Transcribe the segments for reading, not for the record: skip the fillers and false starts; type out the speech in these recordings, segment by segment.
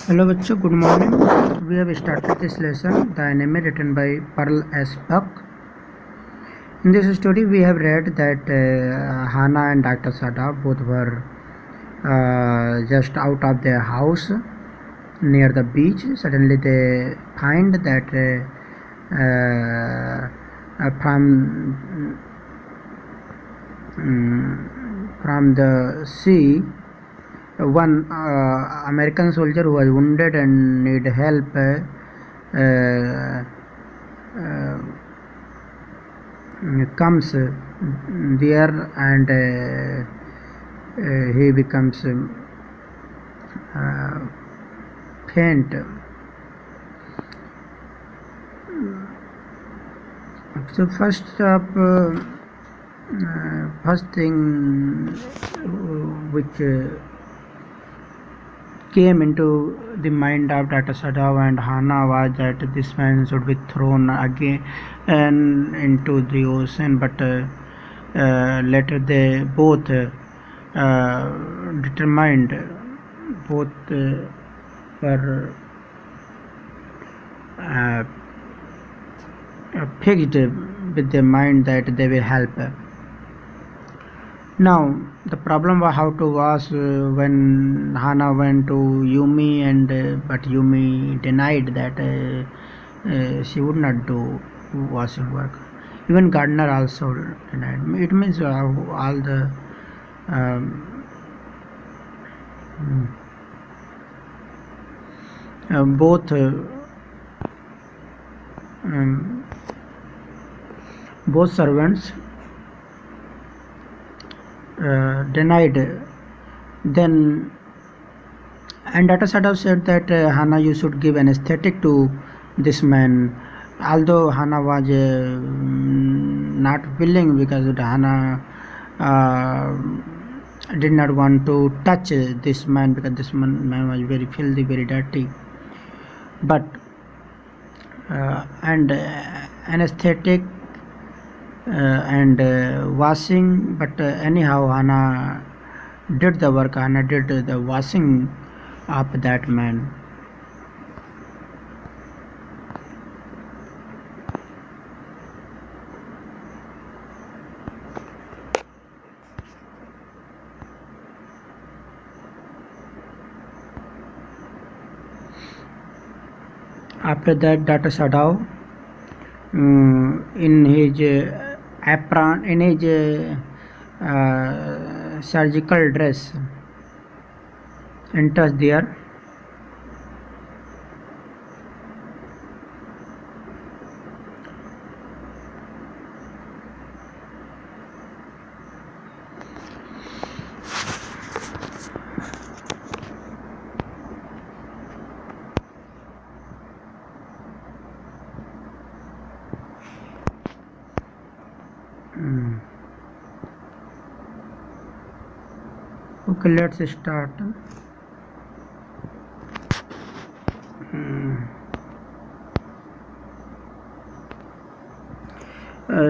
Hello बच्चों, good morning. We have started this lesson, The Enemy, written by Pearl S. Buck. In this story, we have read that Hannah and Dr. Sada both were just out of their house near the beach. Suddenly, they find that from the sea, one American soldier who was wounded and need help comes there, and he becomes faint. So first thing which came into the mind of Dr. Sadaf and Hannah was that this man should be thrown again and into the ocean, but later they both determined, both were fixed with their mind that they will help. Now the problem was how to wash when Hannah went to Yumi, and but Yumi denied that she would not do washing work. Even Gardner also denied. It means all the both both servants denied. Then, and Dr. Sadaf said that Hannah, you should give anesthetic to this man. Although Hannah was not willing, because Hannah did not want to touch this man, because this man was very filthy, very dirty. But and anesthetic and washing, but anyhow Hannah did the work. Hannah did the washing of that man. After that, Dr. Sadaf in his apron, in his surgical dress, enters there. Okay, let's start.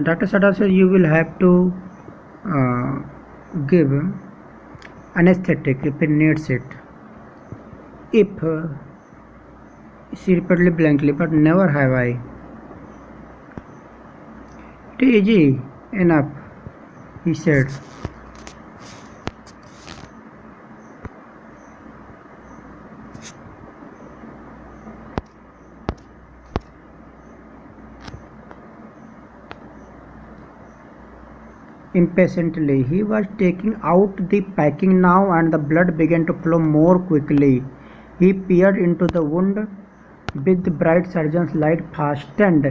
Dr. Sada says you will have to give anesthetic if it needs it. If she repeatedly blankly, but never have I. It is easy enough, he said. Impatiently, he was taking out the packing now, and the blood began to flow more quickly. He peered into the wound with the bright surgeon's light fastened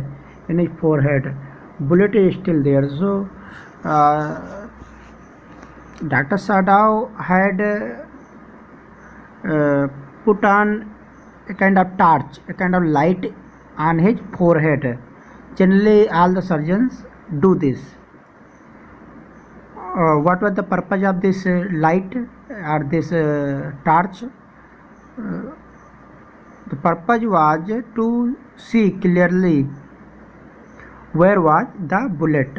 in his forehead. Bullet is still there. So, Dr. Sadaf had put on a kind of torch, a kind of light on his forehead. Generally, all the surgeons do this. What was the purpose of this light or this torch? The purpose was to see clearly where was the bullet.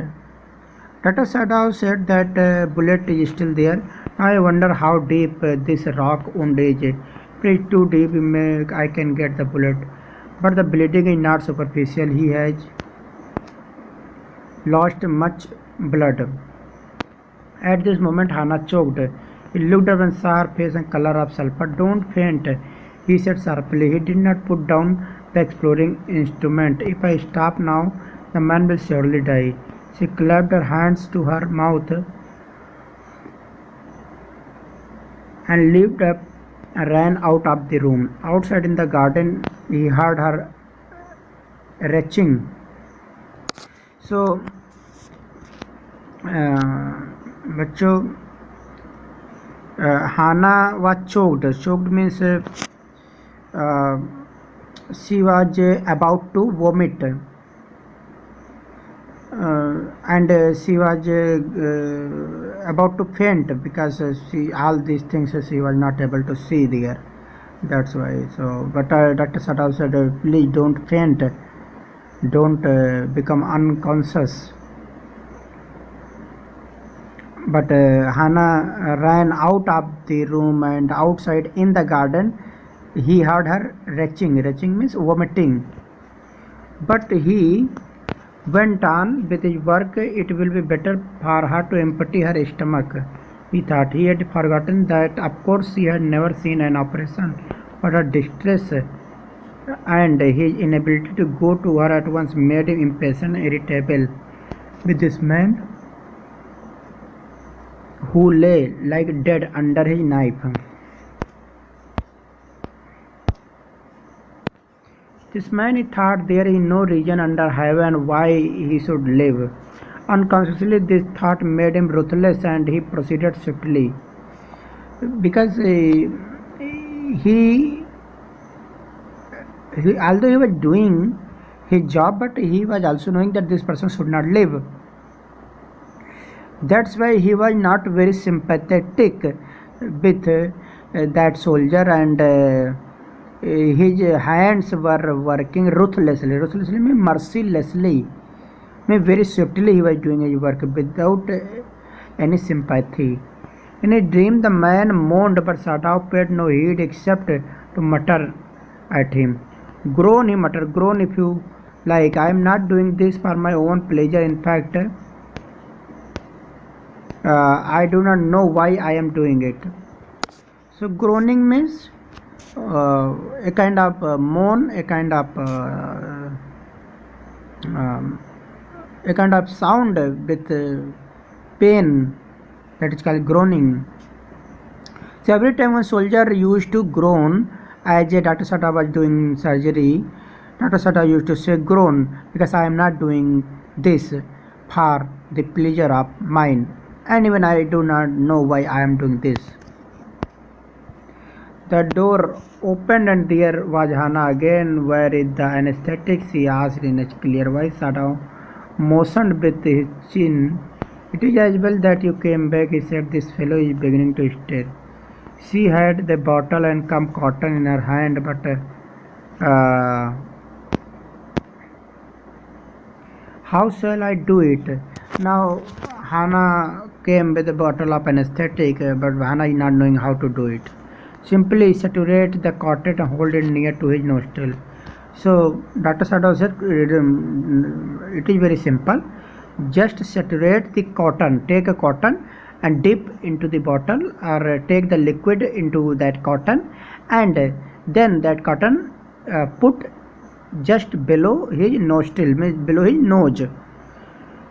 Dr. Sadaf said that bullet is still there. Now I wonder how deep this rock wound is. is too deep, I can get the bullet. But the bleeding is not superficial. He has lost much blood. At this moment, Hannah choked. He looked up and saw her face and color of sulphur. Don't faint, he said sharply. He did not put down the exploring instrument. If I stop now, the man will surely die. She clapped her hands to her mouth and leaped up and ran out of the room. Outside in the garden, he heard her retching. So, बच्चों, Hannah was choked. Choked means she was about to vomit, and she was about to faint because all these things she was not able to see there. That's why. So, but Dr. Sadav said, please don't faint, don't become unconscious. But Hannah ran out of the room, and outside in the garden he heard her retching. Retching means vomiting. But he went on with his work. It will be better for her to empty her stomach, he thought. He had forgotten that of course he had never seen an operation, but her distress and his inability to go to her at once made him impatient, irritable with this man who lay like dead under his knife. This man, he thought, there is no reason under heaven why he should live. Unconsciously, this thought made him ruthless, and he proceeded swiftly. Because although he was doing his job, but he was also knowing that this person should not live. That's why he was not very sympathetic with that soldier, and his hands were working ruthlessly. Ruthlessly means mercilessly. Means very swiftly he was doing his work without any sympathy. In a dream, the man moaned, but Sadav paid no heed except to mutter at him. Groan, he muttered. Groan if you like. I am not doing this for my own pleasure. In fact, I do not know why I am doing it. So groaning means a kind of moan, a kind of sound with pain, that is called groaning. So every time a soldier used to groan, as Dr. Sadav was doing surgery, Dr. Sadav used to say groan because I am not doing this for the pleasure of mine, and even I do not know why I am doing this. The door opened and there was Hannah again. Where is the anesthetic? She asked in a clear voice. Sadav motioned with his chin. It is as well that you came back, he said. This fellow is beginning to stir. She had the bottle and some cotton in her hand, but how shall I do it? Now Hannah came with a bottle of anesthetic, but Hannah is not knowing how to do it. Simply saturate the cotton and hold it near to his nostril. So Dr. Sadav said, it is very simple. Just saturate the cotton. Take a cotton and dip into the bottle, or take the liquid into that cotton, and then that cotton put just below his nostril, below his nose.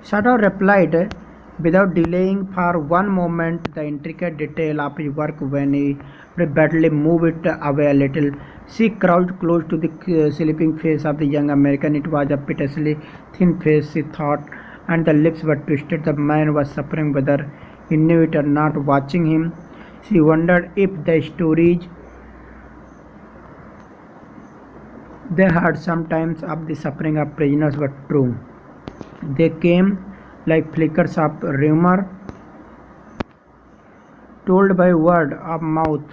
Sadav replied without delaying for one moment the intricate detail of his work. When he badly moved it away a little, she crouched close to the sleeping face of the young American. It was a piteously thin face, she thought, and the lips were twisted. The man was suffering whether he knew it or not. Watching him, she wondered if the stories they heard sometimes of the suffering of prisoners were true. They came like flickers of rumor told by word of mouth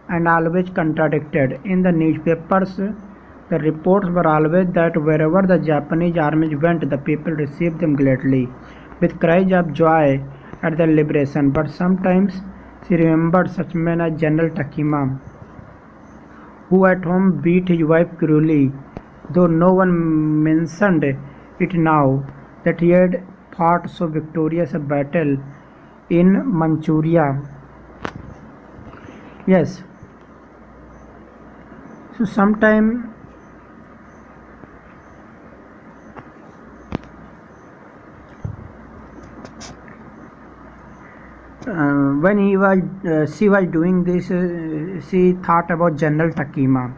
and always contradicted. In the newspapers, the reports were always that wherever the Japanese armies went, the people received them gladly, with cries of joy at their liberation. But sometimes she remembered such men as General Takima, who at home beat his wife cruelly, though no one mentioned it now that he had fought so victorious a battle in Manchuria. Yes, so sometime when she was doing this, she thought about General Takima.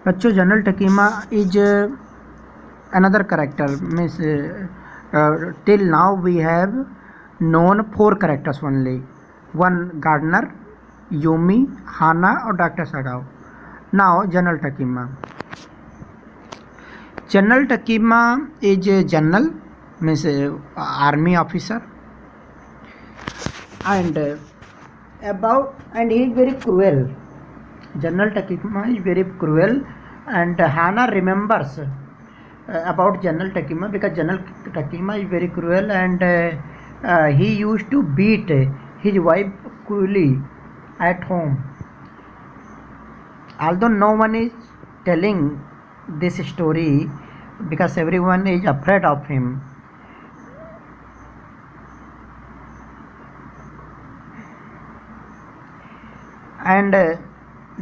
बच्चों, General Takima is another character, means till now we have known 4 characters only. One Gardner, Yumi, Hana और Dr. Sadao. Now General Takima. General Takima is a general, means army officer, and he is very cruel. General Takima is very cruel, and Hana remembers about General Takima because General Takima is very cruel, and he used to beat his wife cruelly at home. Although no one is telling this story because everyone is afraid of him. And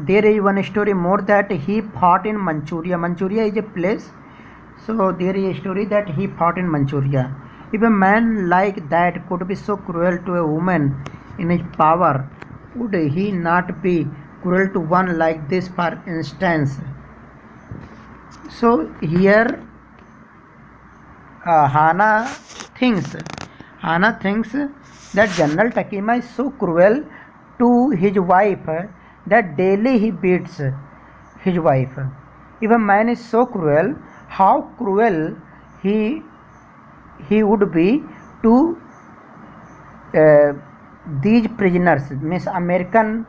there is one story more that he fought in Manchuria. Manchuria is a place, so there is a story that he fought in Manchuria. If a man like that could be so cruel to a woman in his power, would he not be cruel to one like this, for instance? So here Hana thinks that General Takima is so cruel to his wife that daily he beats his wife. If a man is so cruel, how cruel he would be to these prisoners, means American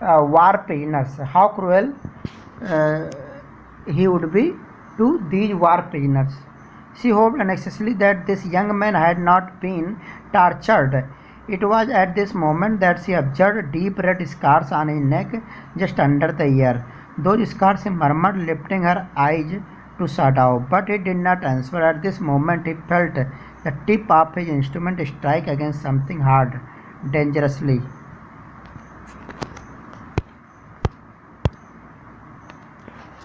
war prisoners. How cruel he would be to these war prisoners. She hoped unnecessarily that this young man had not been tortured. It was at this moment that she observed deep red scars on his neck just under the ear. Those scars, she murmured, lifting her eyes to Sadao, but he did not answer. At this moment he felt the tip of his instrument strike against something hard, dangerously.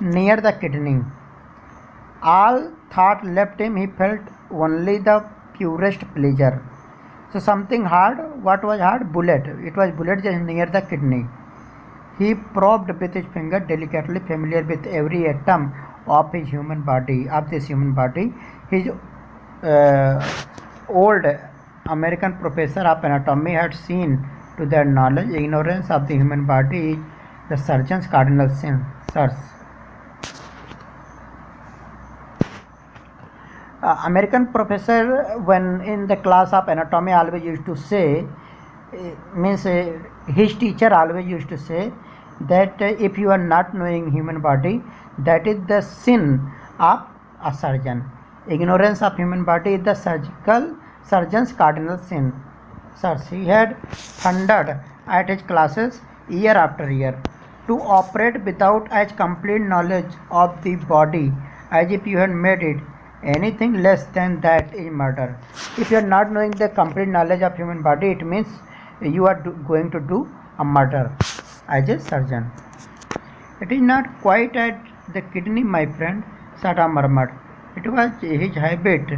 Near the kidney. All thought left him. He felt only the purest pleasure. So something hard. What was hard? Bullet. It was bullet just near the kidney. He probed with his finger, delicately familiar with every atom of his human body, His old American professor of anatomy had seen to their knowledge. Ignorance of the human body is the surgeon's cardinal sin. Sirs. American professor, when in the class of anatomy, always used to say, his teacher always used to say that if you are not knowing human body, that is the sin of a surgeon. Ignorance of human body is the surgeon's cardinal sin. Sirs, he had thundered at his classes year after year. To operate without as complete knowledge of the body as if you had made it, anything less than that is murder. If you are not knowing the complete knowledge of human body, it means you are going to do a murder as a surgeon. It is not quite at the kidney, my friend, Sada murmured. It was his habit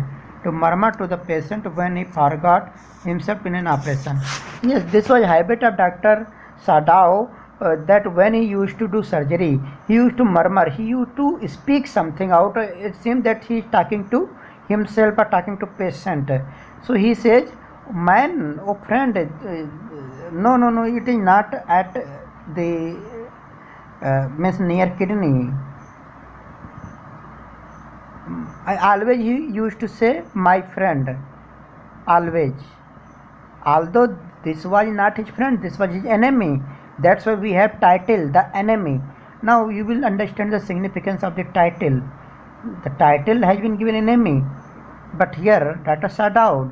to murmur to the patient when he forgot himself in an operation. Yes, this was habit of Dr. Sadao, that when he used to do surgery, he used to murmur, he used to speak something out. It seemed that he is talking to himself or talking to patient. So he says, man, oh friend, no, it is not at the means near kidney. I always used to say my friend, always. Although this was not his friend, this was his enemy. That's why we have title, the enemy. Now you will understand the significance of the title. The title has been given enemy. But here, Dr. Sadao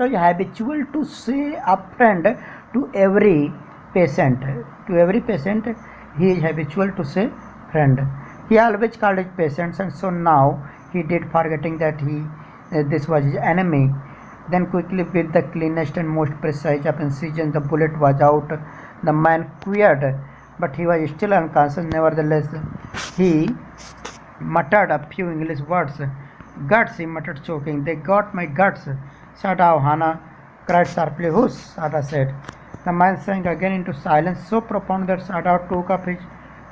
is habitual to say a friend to every patient. To every patient, he is habitual to say friend. He always called his patients, and so now he did, forgetting that this was his enemy. Then quickly, with the cleanest and most precise of incision, the bullet was out. The man queered, but he was still unconscious. Nevertheless, he muttered a few English words. Guts, he muttered, choking. They got my guts. Shut up, Hannah cried sharply. Hush, Sada said. The man sank again into silence, so profound that Sada took up his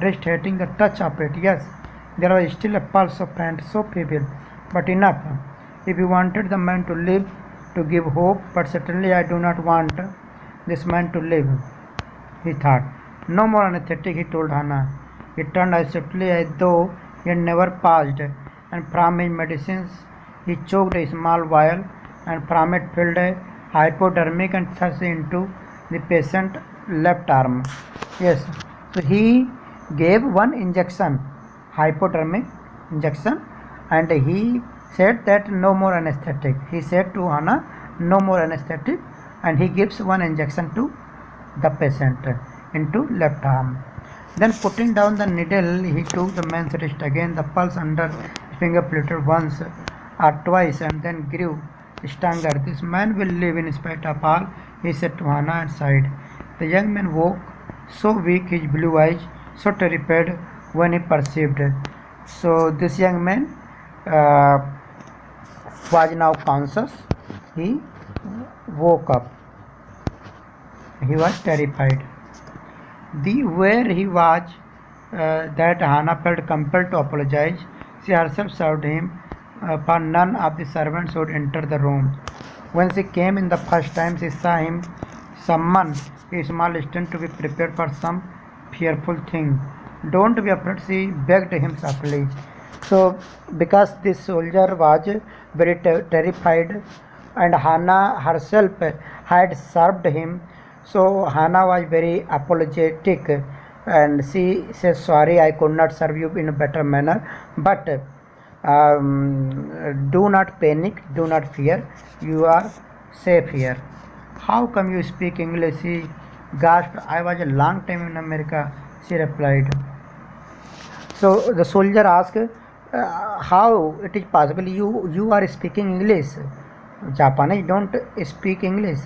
wrist, hating the touch of it. Yes, there was still a pulse of pain, so feeble, but enough. If he wanted the man to live, to give hope, but certainly I do not want this man to live, he thought. No more anesthetic, he told Hannah. He turned as swiftly as though he had never paused, and from his medicines he choked a small vial, and from it filled a hypodermic and thrust into the patient's left arm. Yes, so he gave one injection, hypodermic injection, and he said that no more anesthetic. He said to Hannah, no more anesthetic, and he gives one injection to the patient into left arm. Then putting down the needle, he took the man's wrist again. The pulse under his finger fluttered once or twice and then grew stronger. This man will live in spite of all, he said to Hannah and sighed. The young man woke, so weak, his blue eyes so terrified when he perceived. So this young man was now conscious. He woke up. He was terrified. Where he was, that Hannah felt compelled to apologize. She herself served him, for none of the servants would enter the room. When she came in the first time, she saw him summon a small assistant to be prepared for some fearful thing. Don't be afraid, she begged him softly. So, because this soldier was very terrified, and Hannah herself had served him, so Hannah was very apologetic, and she says, sorry, I could not serve you in a better manner, but do not panic, do not fear, you are safe here. How come you speak English? He gasped. I was a long time in America, she replied. So the soldier asked, how it is possible you are speaking English? Japanese don't speak English.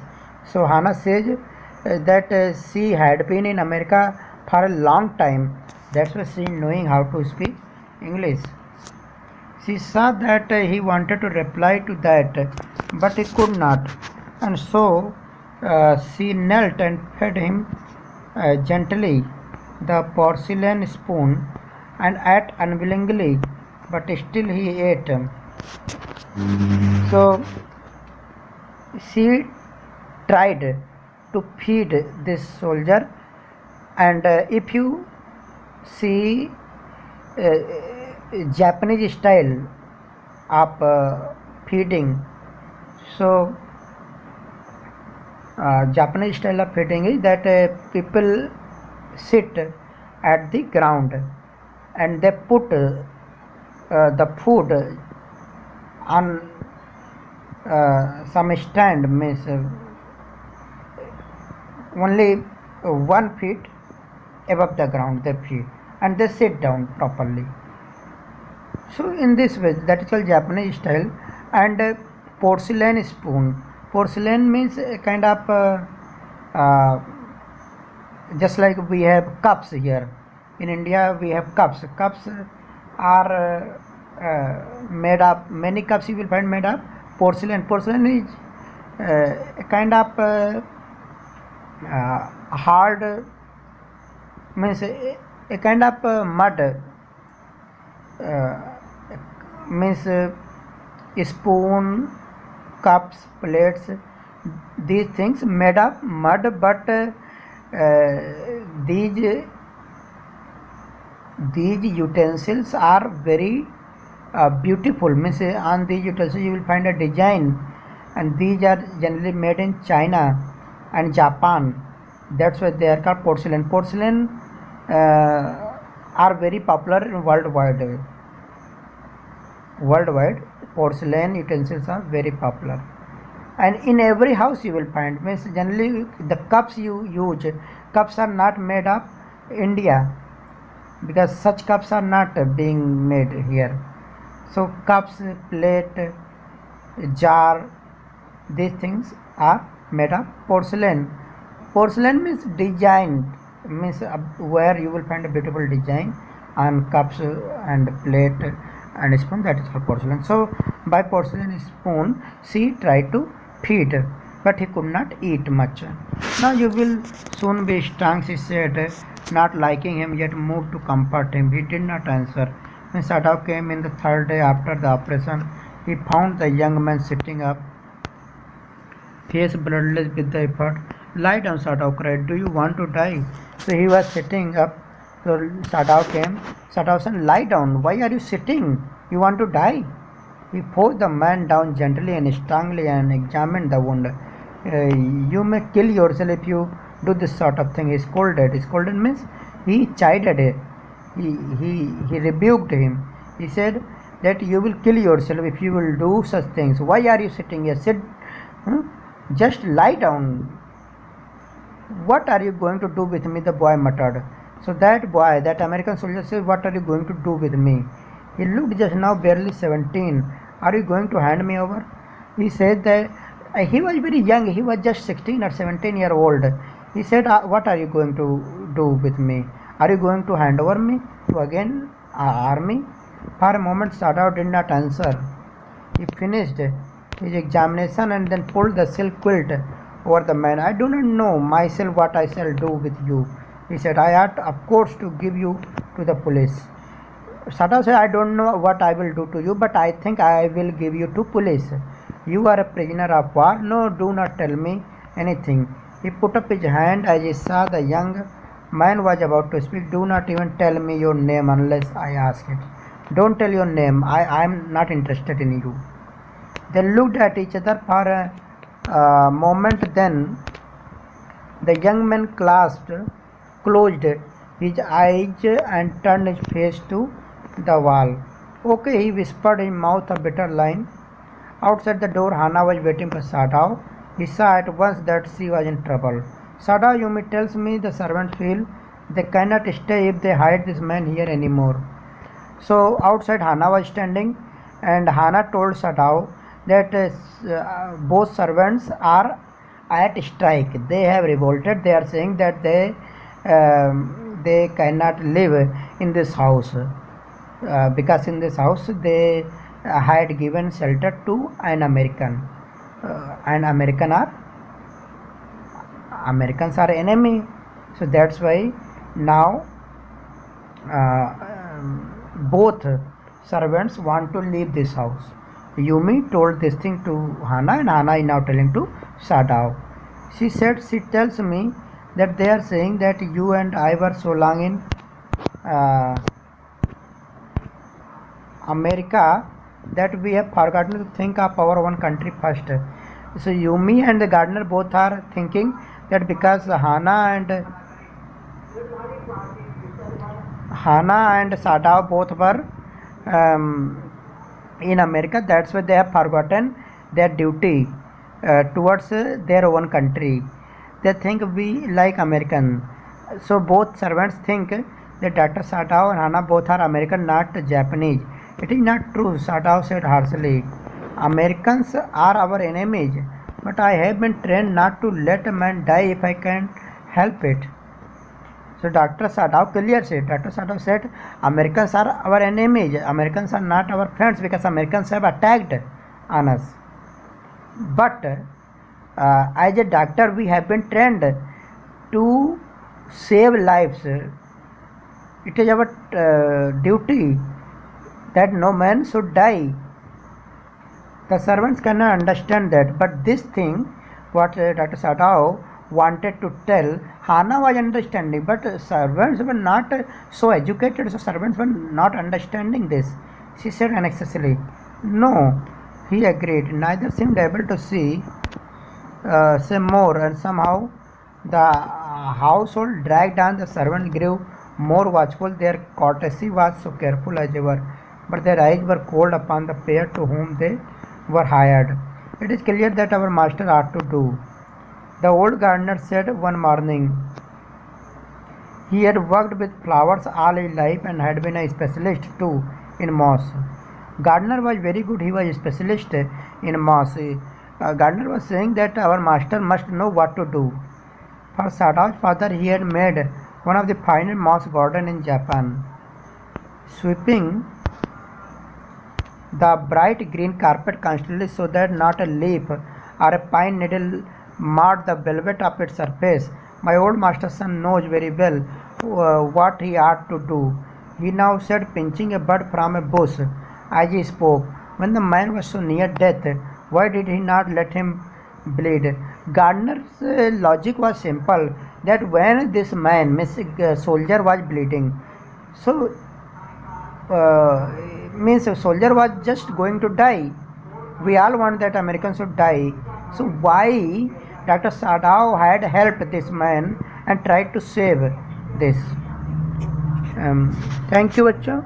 So Hannah says that she had been in America for a long time. That's why she knowing how to speak English. She saw that he wanted to reply to that, but he could not, and so she knelt and fed him gently the porcelain spoon, and ate unwillingly, but still he ate. So she tried to feed this soldier, and if you see Japanese style of feeding, so Japanese style of feeding is that people sit at the ground and they put the food on some stand, means only 1 feet above the ground they feed, and they sit down properly. So in this way, that is called Japanese style. And porcelain spoon. Porcelain means a kind of just like we have cups here. In India we have cups. Cups are made up, many cups you will find made up porcelain. Porcelain is a kind of hard, means a kind of mud, means spoon, cups, plates, these things made of mud, but these utensils are very beautiful, means on these utensils you will find a design, and these are generally made in China and Japan. That's why they are called porcelain. Porcelain are very popular worldwide. Worldwide, porcelain utensils are very popular, and in every house you will find. Means generally the cups you use, cups are not made of India. because such cups are not being made here. So cups, plate, jar, these things are made of porcelain. Porcelain means design, means where you will find a beautiful design on cups and plate and spoon, that is for porcelain. So by porcelain spoon she tried to feed, but he could not eat much. Now you will soon be strong, she said, not liking him, yet moved to comfort him. He did not answer. When Sadao came in the third day after the operation, he found the young man sitting up, face bloodless with the effort. Lie down, Sadao cried. Do you want to die? So he was sitting up. So Sadao came. Sadao said, lie down. Why are you sitting? You want to die? He forced the man down gently and strongly and examined the wound. You may kill yourself if you do this sort of thing. He scolded. Scolded means he chided it. He rebuked him. He said that you will kill yourself if you will do such things. Why are you sitting here? Sit. Just lie down. What are you going to do with me? The boy muttered. So that boy, that American soldier said, what are you going to do with me? He looked just now barely 17. Are you going to hand me over? He said that he was very young. He was just 16 or 17-year-old. He said, what are you going to do with me? Are you going to hand over me to again army? For a moment Sadao did not answer. He finished his examination and then pulled the silk quilt over the man. I do not know myself what I shall do with you. He said, I ought of course to give you to the police. Sadao said, I don't know what I will do to you, but I think I will give you to police. You are a prisoner of war. No, do not tell me anything. He put up his hand as he saw the young man was about to speak. Do not even tell me your name unless I ask it. Don't tell your name. I am not interested in you. They looked at each other for a moment. Then the young man closed his eyes and turned his face to the wall. Okay, he whispered, in mouth a bitter line. Outside the door, Hana was waiting for Sadao. He saw at once that she was in trouble. Sadao, Yumi tells me the servants feel they cannot stay if they hide this man here anymore. So outside Hana was standing, and Hana told Sadao that both servants are at strike. They have revolted. They are saying that they cannot live in this house because in this house they had given shelter to an American. Americans are enemy. So that's why now both servants want to leave this house. Yumi told this thing to Hana, and Hana is now telling to Sadao. She said, she tells me that they are saying that you and I were so long in America that we have forgotten to think of our own country first. So Yumi and the gardener both are thinking that because Hana and Sadao both were in America, that's why they have forgotten their duty towards their own country. They think we like American. So both servants think that Dr. Sadao and Hana both are American, not Japanese. It is not true, Sadao said harshly. Americans are our enemies, but I have been trained not to let a man die if I can help it. So Dr. Sadao clearly said, Dr. Sadao said, Americans are our enemies. Americans are not our friends because Americans have attacked on us. But as a doctor, we have been trained to save lives. It is our duty that no man should die. The servants cannot understand that, but this thing, what Dr. Sadao wanted to tell, Hana was understanding, but servants were not so educated, so servants were not understanding this. She said annexiously. No, he agreed. Neither seemed able to say more, and somehow the household dragged on. The servants grew more watchful. Their courtesy was so careful as ever, but their eyes were cold upon the pair to whom they were hired. It is clear that our master ought to do, the old gardener said one morning. He had worked with flowers all his life and had been a specialist too in moss. Gardner was very good. He was a specialist in moss. Gardner was saying that our master must know what to do. For Sadao's father, he had made one of the finest moss garden in Japan, sweeping the bright green carpet constantly so that not a leaf or a pine needle marred the velvet of its surface. My old master son knows very well what he ought to do, he now said, pinching a bud from a bush as he spoke. When the man was so near death, why did he not let him bleed? Gardner's logic was simple, that when this man, soldier, was bleeding, so means a soldier was just going to die. We all want that Americans should die. So why Dr. Sadao had helped this man and tried to save this? Thank you, बच्चों.